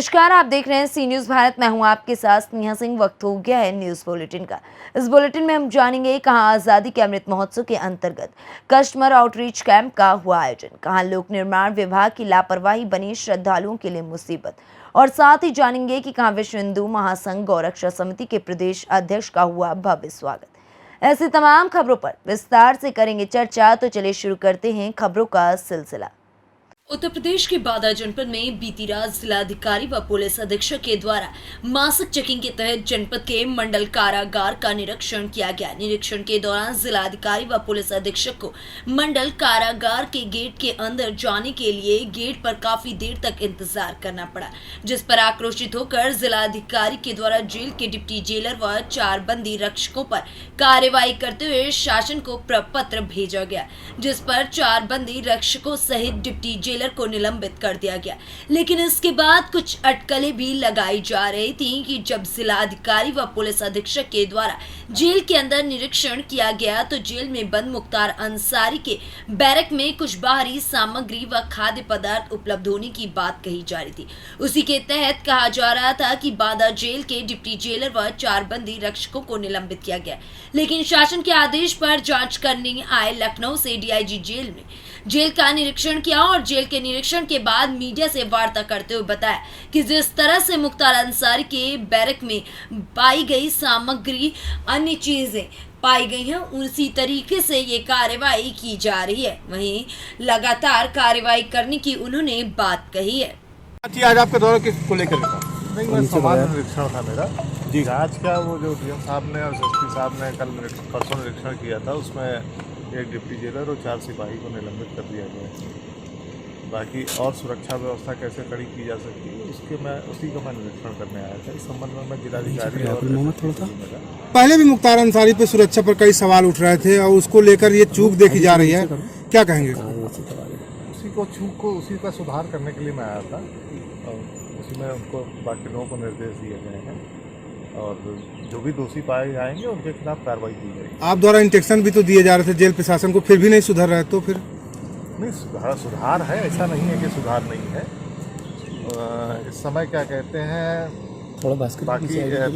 नमस्कार, आप देख रहे हैं सी न्यूज़ भारत। मैं हूं आपके साथ स्नेहा सिंह। वक्त हो गया है न्यूज़ बुलेटिन का। इस बुलेटिन में हम जानेंगे कहां आज़ादी के अमृत महोत्सव के अंतर्गत कस्टमर आउटरीच कैंप का हुआ आयोजन, कहां लोक निर्माण विभाग की लापरवाही बनी श्रद्धालुओं के लिए मुसीबत, और साथ ही जानेंगे कि कहां विश्व हिंदू महासंघ गौरक्षा समिति के प्रदेश अध्यक्ष का हुआ भव्य स्वागत। ऐसी तमाम खबरों पर विस्तार से करेंगे चर्चा, तो चलिए शुरू करते हैं खबरों का सिलसिला। उत्तर प्रदेश के बांदा जनपद में बीती रात जिलाधिकारी व पुलिस अधीक्षक के द्वारा मासिक चेकिंग के तहत जनपद के मंडल कारागार का निरीक्षण किया गया। निरीक्षण के दौरान जिलाधिकारी व पुलिस अधीक्षक को मंडल कारागार के गेट के अंदर जाने के लिए गेट पर काफी देर तक इंतजार करना पड़ा, जिस पर आक्रोशित होकर जिलाधिकारी के द्वारा जेल के डिप्टी जेलर व 4 बंदी रक्षकों पर कार्यवाही करते हुए शासन को प्रपत्र भेजा गया, जिस पर 4 बंदी रक्षकों सहित डिप्टी जेलर को निलंबित कर दिया गया। लेकिन इसके बाद कुछ अटकलें भी लगाई जा रही थी कि जब जिलाधिकारी व पुलिस अधीक्षक के द्वारा जेल के अंदर निरीक्षण किया गया तो जेल में बंद मुख्तार अंसारी के बैरक में कुछ बाहरी सामग्री व खाद्य पदार्थ उपलब्ध होने की बात कही जा रही थी। उसी के तहत कहा जा रहा था कि बांदा जेल के डिप्टी जेलर व 4 बंदी रक्षकों को निलंबित किया गया। लेकिन शासन के आदेश पर जांच करने आए लखनऊ से डीआईजी जेल में जेल का निरीक्षण किया और जेल के निरीक्षण के बाद मीडिया से वार्ता करते हुए बताया कि जिस तरह से मुख्तार अंसारी के बैरक में पाई गई सामग्री, अन्य चीजें पाई गई हैं, उसी तरीके से ये कार्यवाही की जा रही है। वहीं लगातार कार्यवाही करने की उन्होंने बात कही है। आज आपका दौरा किसको लेकर था? नहीं, मैं सामान्य निरीक्षण था मेरा जी। आज का वो जो डीएम साहब ने और एसपी साहब ने कल परसों निरीक्षण किया था, उसमें एक डिप्टी जेलर और 4 सिपाही को निलंबित कर दिया गया। बाकी और सुरक्षा व्यवस्था कैसे कड़ी की जा सकती है उसी का मैं निरीक्षण करने आया था। इस संबंध में मैं जिलाधिकारी और पहले भी मुख्तार अंसारी पे सुरक्षा पर कई सवाल उठ रहे थे और उसको लेकर ये चूक देखी जा रही है, क्या कहेंगे? उसी का सुधार करने के लिए मैं आया था और उसी में उनको बाकी लोगों को निर्देश दिए गए हैं और जो भी दोषी पाए जाएंगे उनके खिलाफ कार्रवाई की जाएगी। आप द्वारा इंस्ट्रक्शन भी तो दिए जा रहे थे जेल प्रशासन को, फिर भी नहीं सुधर रहे, तो फिर नहीं सुधार है, ऐसा नहीं है कि सुधार नहीं है। इस समय क्या कहते हैं, थोड़ा बाकी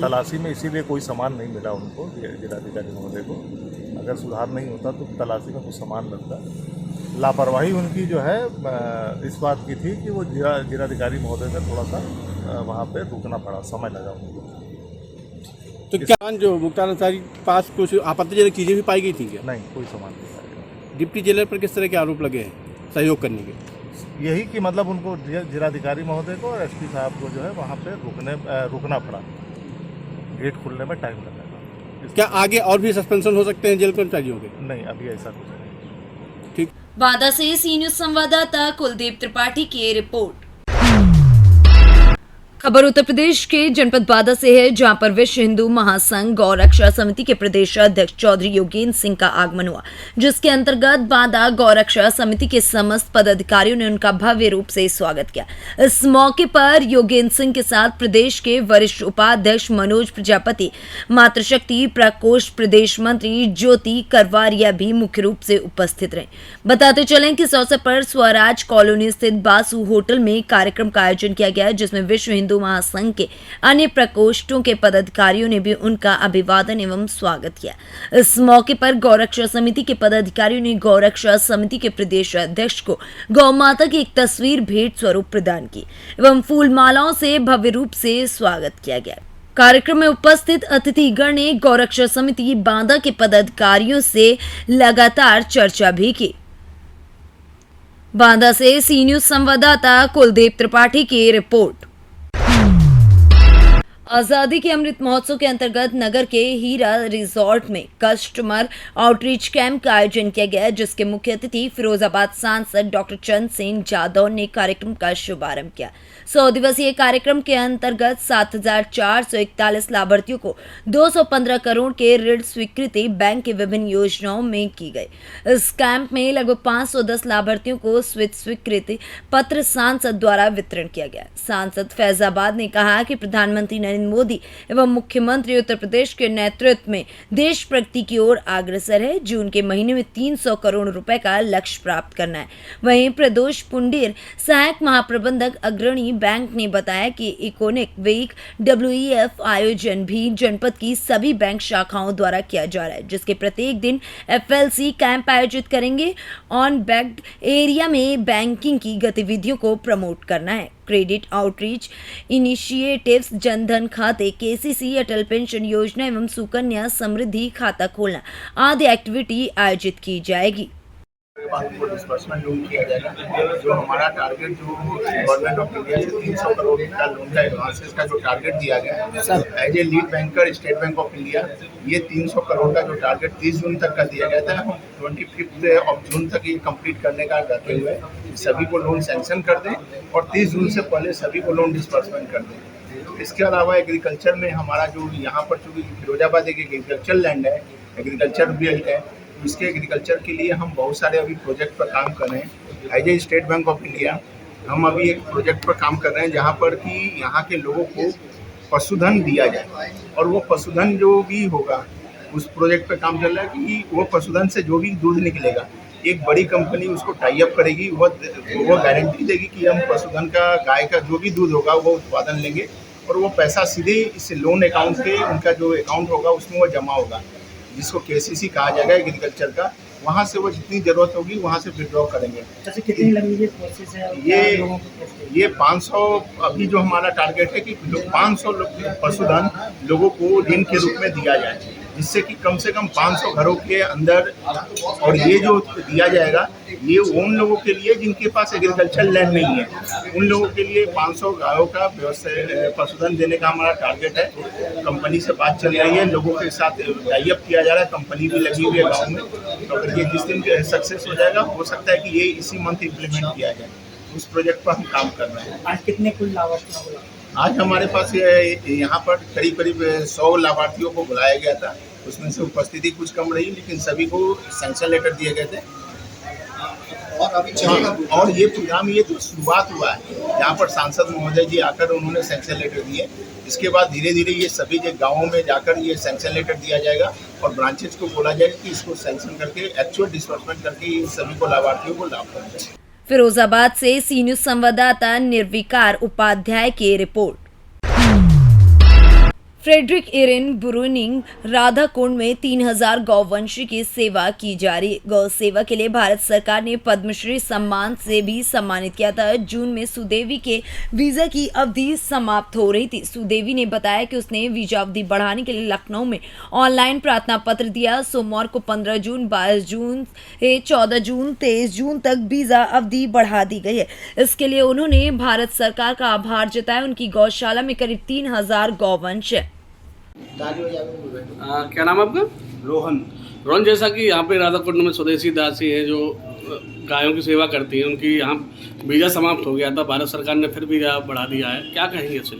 तलाशी में इसीलिए कोई सामान नहीं मिला उनको, जिलाधिकारी महोदय को। अगर सुधार नहीं होता तो तलाशी में कुछ सामान मिलता। लापरवाही उनकी जो है इस बात की थी कि वो जिलाधिकारी महोदय का थोड़ा सा वहाँ पे रुकना पड़ा, समय लगा उनको। तो क्या जो मुख्तार अंसारी पास कुछ आपत्तिजनक चीज़ें भी पाई गई थी क्या? नहीं, कोई सामान नहीं पाया। डिप्टी जेलर पर किस तरह के आरोप लगे हैं सहयोग करने के? यही कि मतलब उनको जिलाधिकारी महोदय को और एसपी साहब को जो है वहाँ पे रुकना पड़ा, गेट खुलने में टाइम लगा। क्या आगे और भी सस्पेंशन हो सकते हैं जेल कर्मचारियों के? नहीं, अभी ऐसा कुछ नहीं। ठीक। बांदा से सी न्यूज़ संवाददाता कुलदीप त्रिपाठी की रिपोर्ट। खबर उत्तर प्रदेश के जनपद बांदा से है, जहां पर विश्व हिंदू महासंघ गौरक्षा समिति के प्रदेश अध्यक्ष चौधरी योगेंद्र सिंह का आगमन हुआ, जिसके अंतर्गत बांदा गौरक्षा समिति के समस्त पदाधिकारियों ने उनका भव्य रूप से स्वागत किया। इस मौके पर योगेंद्र सिंह के साथ प्रदेश के वरिष्ठ उपाध्यक्ष मनोज प्रजापति, मातृशक्ति प्रकोष्ठ प्रदेश मंत्री ज्योति करवारिया भी मुख्य रूप से उपस्थित रहे। बताते चलें कि इस अवसर पर स्वराज कॉलोनी स्थित बासु होटल में कार्यक्रम का आयोजन किया गया, जिसमें विश्व हिंदू महासंघ के अन्य प्रकोष्ठों के पदाधिकारियों ने भी उनका अभिवादन एवं स्वागत किया। इस मौके पर गौरक्षा समिति के पदाधिकारियों ने गौरक्षा समिति के प्रदेश अध्यक्ष को गौ माता की एक तस्वीर भेंट स्वरूप प्रदान की एवं फूल मालाओं से भव्य रूप से स्वागत किया गया। कार्यक्रम में उपस्थित अतिथिगण ने गौरक्षा समिति बांदा के पदाधिकारियों से लगातार चर्चा भी की। बांदा से सी न्यूज़ संवाददाता कुलदीप त्रिपाठी की रिपोर्ट। आजादी के अमृत महोत्सव के अंतर्गत नगर के हीरा रिजॉर्ट में कस्टमर आउटरीच कैंप का आयोजन किया गया, जिसके मुख्य अतिथि फिरोजाबाद सांसद डॉक्टर चंद्र सेन जादव ने कार्यक्रम का शुभारंभ किया। 100 दिवसीय कार्यक्रम के अंतर्गत 7,441 लाभार्थियों को 215 करोड़ के ऋण स्वीकृति बैंक की विभिन्न योजनाओं में की गई। इस कैंप में लगभग 510 लाभार्थियों को स्वीकृति पत्र सांसद द्वारा वितरण किया गया। सांसद फैजाबाद ने कहा कि प्रधानमंत्री नरेंद्र मोदी एवं मुख्यमंत्री उत्तर प्रदेश के नेतृत्व में देश प्रगति की ओर अग्रसर है। जून के महीने में 300 करोड़ रुपए का लक्ष्य प्राप्त करना है। वहीं प्रदोष पुंडीर, सहायक महाप्रबंधक अग्रणी बैंक ने बताया कि इकोनॉमिक वीक WEF आयोजन भी जनपद की सभी बैंक शाखाओं द्वारा किया जा रहा है, जिसके प्रत्येक दिन FLC कैंप आयोजित करेंगे। ऑन बैक्ड एरिया में बैंकिंग की गतिविधियों को प्रमोट करना है। क्रेडिट आउटरीच इनिशिएटिव्स, जनधन खाते, KCC, अटल पेंशन योजना एवं सुकन्या समृद्धि खाता खोलना आदि एक्टिविटी आयोजित की जाएगी। को डिस्बर्समेंट लोन किया जाएगा। जो हमारा टारगेट जो गवर्नमेंट ऑफ इंडिया से 300 करोड़ का लोन का एडवांसेस का जो टारगेट दिया गया है as a lead banker State Bank of India, ये 300 करोड़ का जो टारगेट 30 जून तक का दिया गया था, हम 25 जून तक ये कंप्लीट करने का रखे हुए हैं। सभी को लोन सैंक्शन कर दें और 30 जून से पहले सभी को लोन डिस्बर्समेंट कर दें। इसके अलावा एग्रीकल्चर में हमारा जो यहाँ पर चूँकि फिरोजाबाद एक एग्रीकल्चर लैंड है, एग्रीकल्चर बेल्ट है, इसके एग्रीकल्चर के लिए हम बहुत सारे अभी प्रोजेक्ट पर काम कर रहे हैं। As a State Bank of India हम अभी एक प्रोजेक्ट पर काम कर रहे हैं जहां पर कि यहाँ के लोगों को पशुधन दिया जाए और वो पशुधन जो भी होगा उस प्रोजेक्ट पर काम चल रहा है कि वो पशुधन से जो भी दूध निकलेगा एक बड़ी कंपनी उसको टाई अप करेगी, वो गारंटी देगी कि हम पशुधन का, गाय का जो भी दूध होगा वो उत्पादन लेंगे और वो पैसा सीधे इस लोन अकाउंट के, उनका जो अकाउंट होगा उसमें वो जमा होगा, जिसको KCC कहा जाएगा एग्रीकल्चर का। वहाँ से वो जितनी ज़रूरत होगी वहाँ से विड्रॉ करेंगे। अच्छा, कितनी लंबी ये प्रोसेस है? ये 500 अभी जो हमारा टारगेट है कि 500 पशुधन लोगों को ऋण के रूप में दिया जाए, जिससे कि कम से कम 500 घरों के अंदर, और ये जो दिया जाएगा ये उन लोगों के लिए जिनके पास एग्रीकल्चर लैंड नहीं है, उन लोगों के लिए 500 गायों का व्यवसाय पशुधन देने का हमारा टारगेट है। कंपनी से बात चल रही है, लोगों के साथ टाई अप किया जा रहा है, कंपनी भी लगी हुई है गाँव में। तो अगर ये जिस दिन सक्सेस हो जाएगा, हो सकता है कि ये इसी मंथ इम्प्लीमेंट किया जाए। उस प्रोजेक्ट पर हम काम कर रहे हैं। आज कितने कुल लाभार्थी? आज हमारे पास यहाँ पर करीब 100 लाभार्थियों को बुलाया गया था। उसमें से उपस्थिति कुछ कम रही, लेकिन सभी को सैंक्शन लेटर दिए गए थे। और ये प्रोग्राम ये तो शुरुआत हुआ है, यहाँ पर सांसद महोदय जी आकर उन्होंने सैंक्शन लेटर दिए। इसके बाद धीरे धीरे ये सभी गाँवों में जाकर ये सैंक्शन लेटर दिया जाएगा और ब्रांचेज को बोला जाएगा कि इसको सैंक्शन करके एक्चुअल डिस्बर्समेंट करके ये सभी को लाभार्थियों को लाभ पहुँचाए। फिरोजाबाद से सी न्यूज संवाददाता निर्विकार उपाध्याय की रिपोर्ट। फ्रेडरिक इरिन बुरुनिंग राधाकुंड में 3000 गौवंशी की सेवा की जा रही है। गौ सेवा के लिए भारत सरकार ने पद्मश्री सम्मान से भी सम्मानित किया था। जून में सुदेवी के वीजा की अवधि समाप्त हो रही थी। सुदेवी ने बताया कि उसने वीजा अवधि बढ़ाने के लिए लखनऊ में ऑनलाइन प्रार्थना पत्र दिया। सोमवार को 15 जून, 22 जून, 14 जून, 23 जून तक वीजा अवधि बढ़ा दी गई है। इसके लिए उन्होंने भारत सरकार का आभार जताया। उनकी गौशाला में करीब 3000 गौवंश है। क्या नाम है आपका? रोहन। जैसा कि यहाँ पे राधाकुंड में स्वदेशी दासी है जो गायों की सेवा करती हैं, उनकी यहाँ वीज़ा समाप्त हो गया था, भारत सरकार ने फिर वीज़ा बढ़ा दिया है, क्या कहेंगे इससे?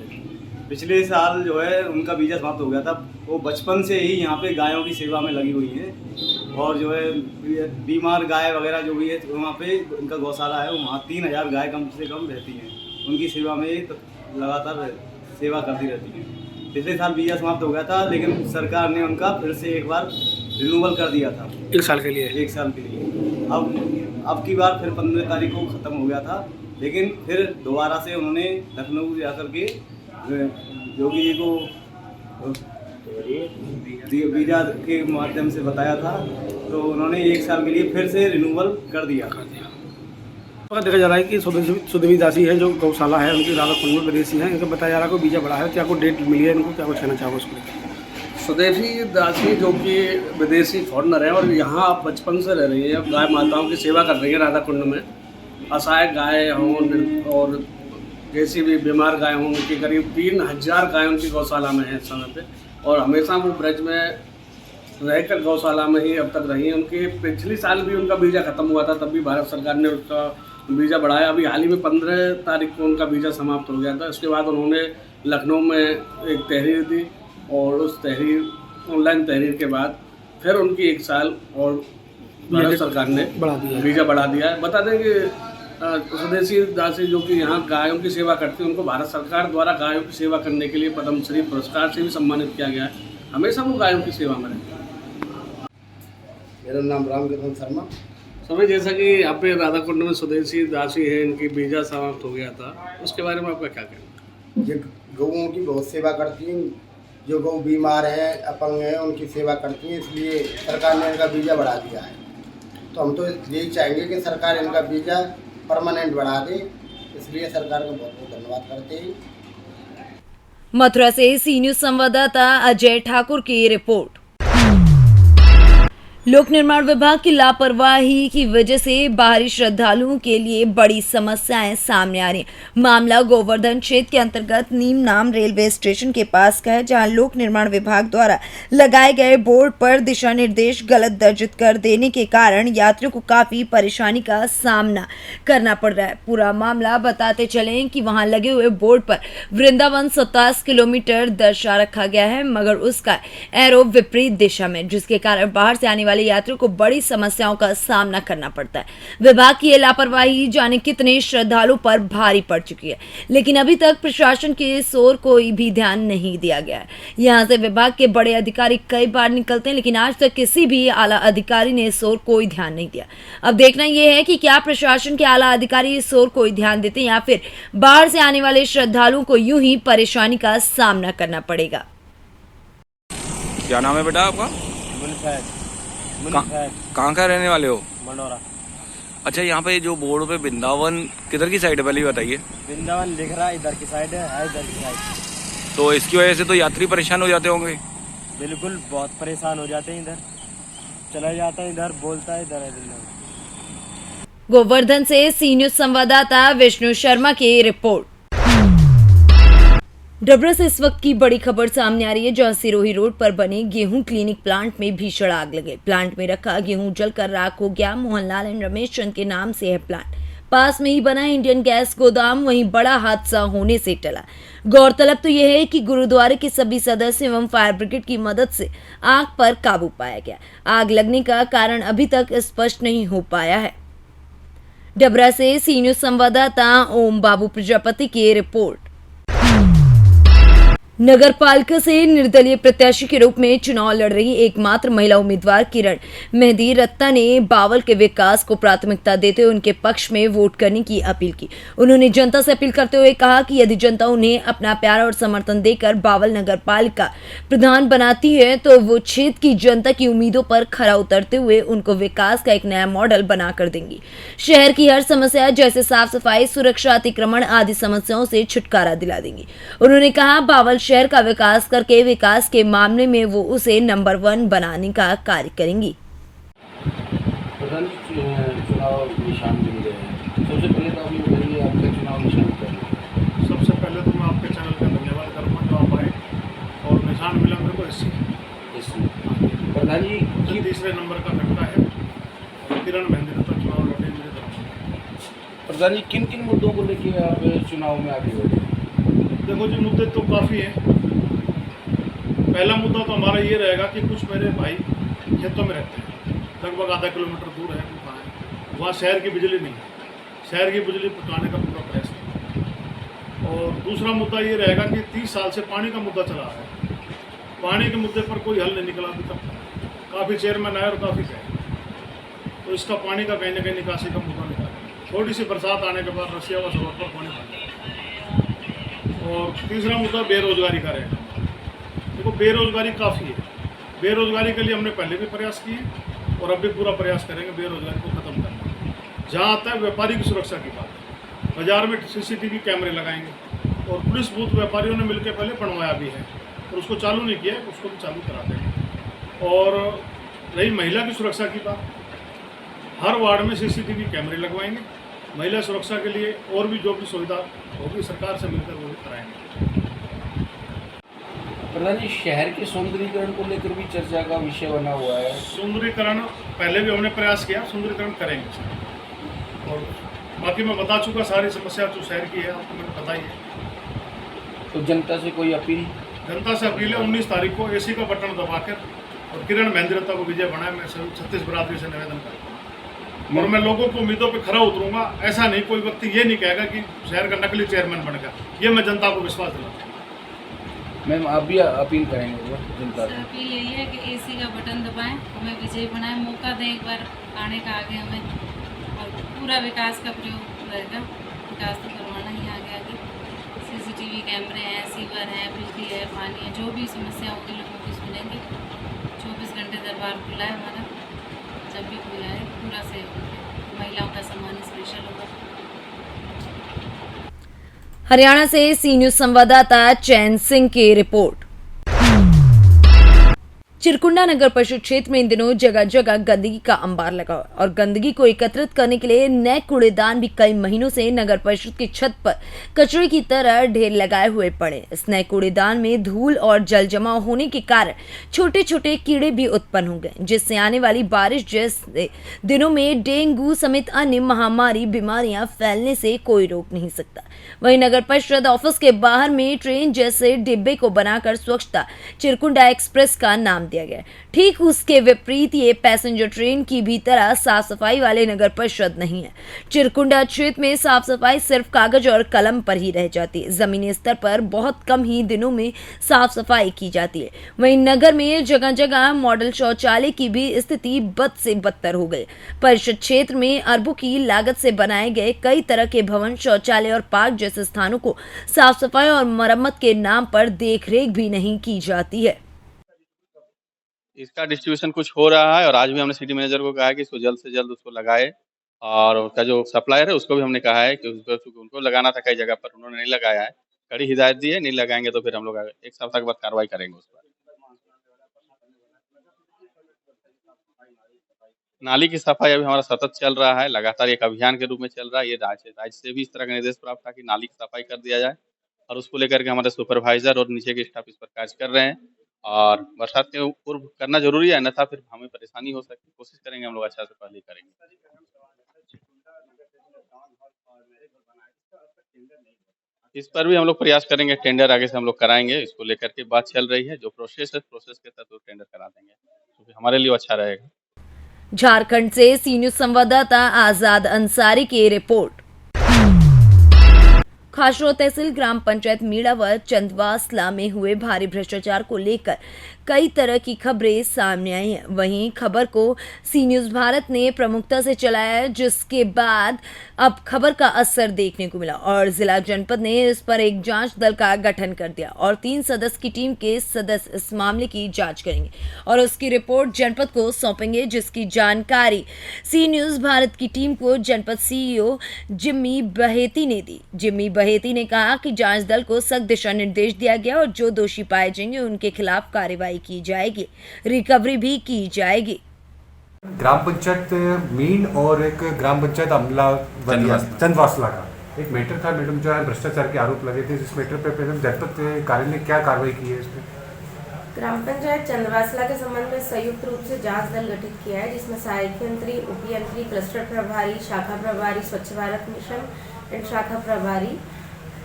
पिछले साल जो है उनका वीज़ा समाप्त हो गया था। वो बचपन से ही यहाँ पे गायों की सेवा में लगी हुई है और जो है बीमार गाय वगैरह जो भी है वहाँ पे उनका गौशाला है, वहाँ 3000 गाय कम से कम रहती हैं। उनकी सेवा में लगातार सेवा करती रहती हैं। पिछले साल वीज़ा समाप्त हो गया था, लेकिन सरकार ने उनका फिर से एक बार रिन्यूअल कर दिया था 1 साल के लिए। 1 साल के लिए। अब की बार फिर 15 तारीख को ख़त्म हो गया था, लेकिन फिर दोबारा से उन्होंने लखनऊ जाकर के योगी जी को वीज़ा के माध्यम से बताया था, तो उन्होंने 1 साल के लिए फिर से रिन्यूअल कर दिया। देखा जा रहा है कि सुदेवी दासी है जो गौशाला है उनकी राधाकुंड में विदेशी है, इनको बताया जा रहा है कि वीज़ा बढ़ा है, क्या कोई डेट मिली है इनको, क्या कुछ कहना चाहोगे उसको? सुदेवी दासी जो कि विदेशी फॉरनर है और यहाँ बचपन से रह रही है, गाय माताओं की सेवा कर रही है राधाकुंड में। असहाय गाय हों और जैसी भी बीमार गाय हों, उनकी करीब 3000 गाय उनकी गौशाला में है इस समय पे, और हमेशा वो ब्रज में रहकर गौशाला में ही अब तक रही हैं। उनकी पिछले साल भी उनका वीज़ा ख़त्म हुआ था, तब भी भारत सरकार ने उसका वीज़ा बढ़ाया। अभी हाल ही में 15 तारीख को उनका वीज़ा समाप्त हो गया था। इसके बाद उन्होंने लखनऊ में एक तहरीर दी और उस ऑनलाइन तहरीर के बाद फिर उनकी 1 साल और भारत सरकार ने वीज़ा बढ़ा दिया है। बता दें कि स्वदेशी दासी जो कि यहाँ गायों की सेवा करती हैं, उनको भारत सरकार द्वारा गायों की सेवा करने के लिए पद्मश्री पुरस्कार से भी सम्मानित किया गया है। हमेशा वो गायों की सेवा में रहते हैं। मेरा नाम रामकिशन शर्मा। समय जैसा कि यहाँ पे राधा कुंड में स्वदेशी दासी है, इनकी वीजा समाप्त हो गया था, उसके बारे में आपका क्या कहना है? ये गऊओं की बहुत सेवा करती हैं, जो गऊ बीमार हैं, अपंग हैं, उनकी सेवा करती हैं, इसलिए सरकार ने इनका वीज़ा बढ़ा दिया है। तो हम तो यही चाहेंगे कि सरकार इनका वीज़ा परमानेंट बढ़ा दे, इसलिए सरकार का बहुत बहुत धन्यवाद करते हैं। मथुरा से सी न्यूज़ संवाददाता अजय ठाकुर की रिपोर्ट। लोक निर्माण विभाग की लापरवाही की वजह से बाहरी श्रद्धालुओं के लिए बड़ी समस्याएं सामने आ रही हैं। मामला गोवर्धन क्षेत्र के अंतर्गत नीम नाम रेलवे स्टेशन के पास का है, जहां लोक निर्माण विभाग द्वारा लगाए गए बोर्ड पर दिशा निर्देश गलत दर्जित कर देने के कारण यात्रियों को काफी परेशानी का सामना करना पड़ रहा है। पूरा मामला बताते चलें कि वहां लगे हुए बोर्ड पर वृंदावन 27 किलोमीटर दर्शा रखा गया है, मगर उसका एरो विपरीत दिशा में, जिसके कारण बाहर से आने वाले यात्रियों को बड़ी समस्याओं का सामना करना पड़ता है। विभाग की यह लापरवाही जाने कितने श्रद्धालुओं पर भारी पड़ चुकी है, लेकिन अभी तक प्रशासन की इस ओर कोई भी ध्यान नहीं दिया गया है। यहां से विभाग के बड़े अधिकारी कई बार निकलते हैं, लेकिन आज तक किसी भी आला अधिकारी ने इस ओर कोई ध्यान नहीं दिया। अब देखना यह है कि क्या प्रशासन के आला अधिकारी इस ओर कोई ध्यान देते हैं या फिर बाहर से आने वाले श्रद्धालुओं को यूं ही परेशानी का सामना करना पड़ेगा। क्या नाम है बेटा आपका? कहाँ का रहने वाले हो? मंडोरा। अच्छा, यहाँ पे जो बोर्ड पे वृंदावन किधर की साइड है, पहले बताइए। वृंदावन लिख रहा है, इधर की साइड है इधर की साइड। तो इसकी वजह से तो यात्री परेशान हो जाते होंगे। बिल्कुल, बहुत परेशान हो जाते हैं। इधर चला जाता है, इधर बोलता है, इधर है वृंदावन। गोवर्धन से सी न्यूज़ संवाददाता विष्णु शर्मा की रिपोर्ट। डबरा से इस वक्त की बड़ी खबर सामने आ रही है, जहां सिरोही रोड पर बने गेहूं क्लिनिक प्लांट में भीषण आग लगे। प्लांट में रखा गेहूं जलकर राख हो गया। मोहनलाल एंड रमेश चंद के नाम से है प्लांट। पास में ही बना इंडियन गैस गोदाम वहीं बड़ा हादसा होने से टला। गौरतलब तो यह है कि गुरुद्वारे के सभी सदस्य एवं फायर ब्रिगेड की मदद से आग पर काबू पाया गया। आग लगने का कारण अभी तक स्पष्ट नहीं हो पाया है। डबरा से सी न्यूज़ संवाददाता ओम बाबू प्रजापति की रिपोर्ट। नगर पालिका से निर्दलीय प्रत्याशी के रूप में चुनाव लड़ रही एकमात्र महिला उम्मीदवार किरण मेहदी रत्ता ने बावल के विकास को प्राथमिकता देते हुए उनके पक्ष में वोट करने की अपील की। उन्होंने जनता से अपील करते हुए कहा कि यदि जनता उन्हें अपना प्यार और समर्थन देकर बावल नगर पालिका प्रधान बनाती है तो वो क्षेत्र की जनता की उम्मीदों पर खरा उतरते हुए उनको विकास का एक नया मॉडल बनाकर देंगी। शहर की हर समस्या जैसे साफ सफाई, सुरक्षा, अतिक्रमण आदि समस्याओं से छुटकारा दिला देंगी। उन्होंने कहा बावल शहर का विकास करके विकास के मामले में वो उसे नंबर 1 बनाने का कार्य करेंगी। चुनाव निशान मिल गए हैं, सबसे पहले तो आप ये बताइए आपका चुनाव निशान क्या है? सबसे पहले तो मैं आपके चैनल का धन्यवाद करूँगा जो आप आए और निशान मिला मेरे को इससे प्रधान जी मुझे तीसरे नंबर का घटना है और किरण मेहंदी रत्ता चुनाव लड़े मेरे तरफ। प्रधान जी किन किन मुद्दों को लेकर आप चुनाव में आगे बढ़े? देखो जी, मुद्दे तो काफ़ी हैं। पहला मुद्दा तो हमारा ये रहेगा कि कुछ मेरे भाई खेतों में रहते हैं, लगभग आधा किलोमीटर दूर है वहाँ शहर की बिजली नहीं है। शहर की बिजली पहुँचाने का पूरा प्रयास है। और दूसरा मुद्दा ये रहेगा कि 30 साल से पानी का मुद्दा चला है। पानी के मुद्दे पर कोई हल नहीं निकला अभी तक। काफ़ी चेयरमैन आए और काफ़ी गए, तो इसका पानी का कहीं ना कहीं निकासी का मुद्दा निकाला। थोड़ी सी बरसात आने के बाद रसिया व सड़क पर पानी भर जाए। और तीसरा मुद्दा बेरोजगारी का रहेगा। देखो, बेरोजगारी काफ़ी है। बेरोजगारी के लिए हमने पहले भी प्रयास किए और अब भी पूरा प्रयास करेंगे बेरोजगारी को ख़त्म करना। जहाँ आता है व्यापारी की सुरक्षा की बात, बाजार में CCTV कैमरे लगाएंगे और पुलिस बूथ व्यापारियों ने मिलकर पहले बनवाया भी है और उसको चालू नहीं किया, उसको भी चालू करा देंगे। और रही महिला की सुरक्षा की बात, हर वार्ड में CCTV कैमरे लगवाएंगे। महिला सुरक्षा के लिए और भी जो भी सुविधा होगी सरकार से मिलकर वो भी कराएंगे। प्रधान जी, शहर के सौंदर्यीकरण को लेकर भी चर्चा का विषय बना हुआ है। सौंदर्यीकरण पहले भी हमने प्रयास किया, सौंदर्यीकरण करेंगे। और बाकी मैं बता चुका सारी समस्या जो शहर की है आपको मैंने बताई है। तो जनता से कोई अपील? जनता से अपील है 19 तारीख को AC का बटन दबाकर और किरण मेहंदी रत्ता को विजय बनाए। मैं 36 बरादरी से निवेदन करता हूँ। और मैं लोगों की उम्मीदों पे खरा उतरूंगा। ऐसा नहीं कोई व्यक्ति ये नहीं कहेगा कि शहर का नकली चेयरमैन बन गया, ये मैं जनता को विश्वास दिलाता हूँ। मैम आप भी अपील करेंगे वो जनता से? अपील यही है कि एसी का बटन दबाएं, हमें विजयी बनाएं, मौका दें एक बार आने का आगे हमें, और पूरा विकास का प्रयोग रहेगा। विकास तो करवाना ही आगे आगे। CCTV कैमरे हैं, सीवर है, बिजली है, पानी है, जो भी समस्या होगी लोगों की सुनेंगे। 24 घंटे दरबार खुला है हमारा, जब भी खुला है पूरा सहयोग। महिलाओं का सम्मान स्पेशल होगा। हरियाणा से सी न्यूज संवाददाता चैन सिंह की रिपोर्ट। चिरकुंडा नगर परिषद क्षेत्र में इन दिनों जगह जगह गंदगी का अंबार लगा हुआ है और गंदगी को एकत्रित करने के लिए नए कूड़ेदान भी कई महीनों से नगर परिषद की छत पर कचरे की तरह ढेर लगाए हुए पड़े। इस नए कूड़ेदान में धूल और जल जमाव होने के कारण छोटे छोटे कीड़े भी उत्पन्न हो गए, जिससे आने वाली बारिश जैसे दिनों में डेंगू समेत अन्य महामारी बीमारियां फैलने से कोई रोक नहीं सकता। वहीं नगर परिषद ऑफिस के बाहर में ट्रेन जैसे डिब्बे को बनाकर स्वच्छता चिरकुंडा एक्सप्रेस का नाम दिया गया। ठीक उसके विपरीत ये पैसेंजर ट्रेन की भी तरह साफ सफाई वाले नगर परिषद नहीं है। चिरकुंडा क्षेत्र में साफ सफाई सिर्फ कागज और कलम पर ही रह जाती है। जमीनी स्तर पर बहुत कम ही दिनों में साफ सफाई की जाती है। वहीं नगर में जगह जगह मॉडल शौचालय की भी स्थिति बद से बदतर हो गई। परिषद क्षेत्र में अरबों की लागत से बनाए गए कई तरह के भवन, शौचालय और पार्क जैसे स्थानों को साफ सफाई और मरम्मत के नाम पर देखरेख भी नहीं की जाती है। इसका डिस्ट्रीब्यूशन कुछ हो रहा है और आज भी हमने सिटी मैनेजर को कहा है कि इसको जल्द से जल्द उसको लगाए, और उसका जो सप्लायर है उसको भी हमने कहा है कि उनको लगाना था कई जगह पर, उन्होंने नहीं लगाया है। कड़ी हिदायत दी है, नहीं लगाएंगे तो फिर हम लोग एक सप्ताह के बाद कार्रवाई करेंगे उस पर। नाली की सफाई अभी हमारा सतत चल रहा है, लगातार एक अभियान के रूप में चल रहा है। ये राज्य से भी इस तरह का निर्देश प्राप्त था कि नाली की सफाई कर दिया जाए, और उसको लेकर के हमारे सुपरवाइजर और नीचे के स्टाफ इस पर कार्य कर रहे हैं। और बरसात के पूर्व करना जरूरी है, अन्यथा फिर हमें परेशानी हो सकती है। कोशिश करेंगे हम लोग अच्छा से पहले करेंगे। इस पर भी हम लोग प्रयास करेंगे, टेंडर आगे से हम लोग कराएंगे। इसको लेकर के बात चल रही है, जो प्रोसेस है प्रोसेस के तहत टेंडर करा देंगे, क्योंकि हमारे लिए अच्छा रहेगा। झारखंड से सी न्यूज संवाददाता आजाद अंसारी की रिपोर्ट। खासरो तहसील ग्राम पंचायत मीड़ा व चंदवासला में हुए भारी भ्रष्टाचार को लेकर कई तरह की खबरें सामने आई हैं। वहीं खबर को सी न्यूज भारत ने प्रमुखता से चलाया, जिसके बाद अब खबर का असर देखने को मिला और जिला जनपद ने इस पर एक जांच दल का गठन कर दिया और 3 सदस्य की टीम के सदस्य इस मामले की जांच करेंगे और उसकी रिपोर्ट जनपद को सौंपेंगे, जिसकी जानकारी सी न्यूज भारत की टीम को जनपद CEO जिम्मी बहेती ने दी। जिम्मी बहेती ने कहा कि जांच दल को सख्त दिशा निर्देश दिया गया और जो दोषी पाए जाएंगे उनके खिलाफ कार्रवाई की जाएगी, रिकवरी भी की जाएगी। ग्राम पंचायत मीन और एक ग्राम पंचायत अमला चंदवासला का एक मैटर था मैडम, जो है भ्रष्टाचार के आरोप लगे थे। जिस मैटर पर जनपद कार्य ने क्या कार्रवाई की है इसमें? ग्राम पंचायत चंदवासला के संबंध में संयुक्त रूप से जांच दल गठित किया है, जिसमें सहायक यंत्री, उपयंत्री, क्लस्टर प्रभारी, शाखा प्रभारी, स्वच्छ भारत मिशन एंड शाखा प्रभारी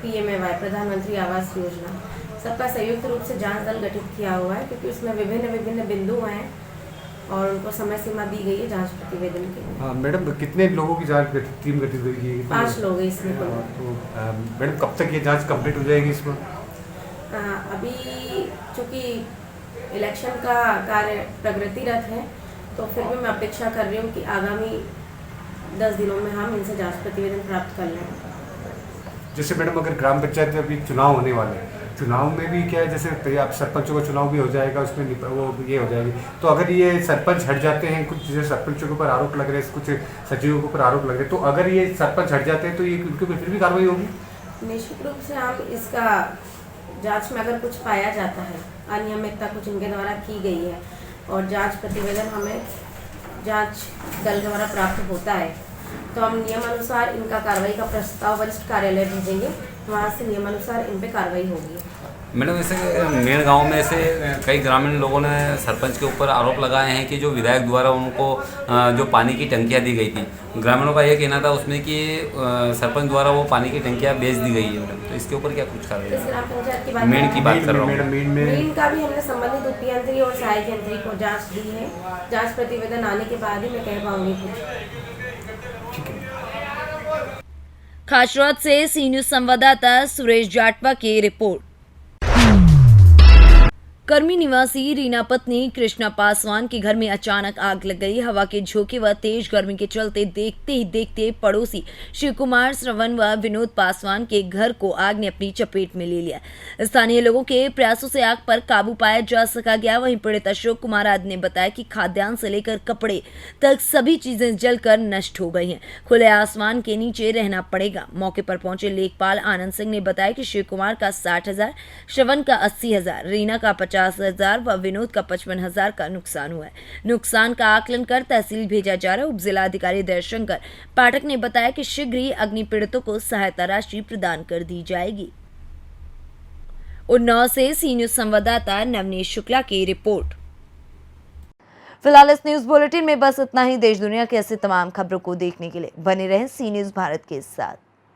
PMAY प्रधानमंत्री आवास योजना सबका संयुक्त रूप से जांच दल गठित किया हुआ है, क्योंकि उसमें विभिन्न बिंदु हैं और उनको समय सीमा दी गई है जांच प्रतिवेदन के लिए। हाँ मैडम, कितने लोगों की जांच टीम गठित हुई है? 5 लोग हैं इसमें। तो मैडम कब तक ये जांच कंप्लीट हो जाएगी इसमें? अभी चूँकि इलेक्शन का कार्य प्रगतिरत है, तो फिर भी मैं अपेक्षा कर रही हूँ कि आगामी 10 दिनों में हम इनसे जांच प्रतिवेदन प्राप्त कर लें। जैसे मैडम अगर ग्राम पंचायत में अभी चुनाव होने वाले हैं, चुनाव में भी क्या है, जैसे आप सरपंचों का चुनाव भी हो जाएगा, उसमें वो ये हो जाएगी, तो अगर ये सरपंच हट जाते हैं, कुछ जैसे सरपंचों के ऊपर आरोप लग रहे हैं, कुछ सचिवों के ऊपर आरोप लग रहे हैं, तो अगर ये सरपंच हट जाते हैं तो ये उनके ऊपर फिर भी कार्रवाई होगी? निश्चित रूप से हम इसका जांच में अगर कुछ पाया जाता है, अनियमितता कुछ इनके द्वारा की गई है और जांच प्रतिवेदन हमें जांच दल द्वारा प्राप्त होता है, तो हम नियमानुसार इनका कार्रवाई का प्रस्ताव वरिष्ठ कार्यालय भेजेंगे, वहाँ से नियमानुसार इन पे कार्रवाई होगी। मैडम, ऐसे मेन गांव में ऐसे कई ग्रामीण लोगों ने सरपंच के ऊपर आरोप लगाए हैं कि जो विधायक द्वारा उनको जो पानी की टंकियां दी गई थी, ग्रामीणों का यह कहना था उसमें कि सरपंच द्वारा वो पानी की टंकियां बेच दी गई है। मैडम, तो इसके ऊपर क्या कुछ कर रहे हैं? मेन की बात कर रहा हूँ। मेन का भी हमने संबंधित उपयंत्री और सहायक यंत्री को जाँच दी है। जाँच प्रतिवेदन आने के बाद ही मैं कह पाऊँगी कुछ। खासरौद से सी न्यूज संवाददाता सुरेश जाटवा की रिपोर्ट। कर्मी निवासी रीना पत्नी कृष्णा पासवान के घर में अचानक आग लग गई। हवा के झोंके व तेज गर्मी के चलते देखते ही देखते पड़ोसी शिव कुमार, श्रवण व विनोद पासवान के घर को आग ने अपनी चपेट में ले लिया। स्थानीय लोगों के प्रयासों से आग पर काबू पाया जा सका गया। वहीं पीड़ित अशोक कुमार आदि ने बताया कि खाद्यान्न से लेकर कपड़े तक सभी चीजें जलकर नष्ट हो गई हैं। खुले आसमान के नीचे रहना पड़ेगा। मौके पर पहुंचे लेखपाल आनंद सिंह ने बताया कि शिव कुमार का 60,000, श्रवण का 80,000, रीना का 50,000 व विनोद का 55,000 का नुकसान हुआ है। नुकसान का आकलन कर तहसील भेजा जा रहा है। उप जिलाधिकारी दयाशंकर पाठक ने बताया कि शीघ्र ही अग्नि पीड़ितों को सहायता राशि प्रदान कर दी जाएगी। उन्नाव से सी न्यूज संवाददाता नवनीश शुक्ला की रिपोर्ट। फिलहाल इस न्यूज बुलेटिन में बस इतना ही। देश दुनिया की ऐसी तमाम खबरों को देखने के लिए बने रहें सी न्यूज भारत के साथ।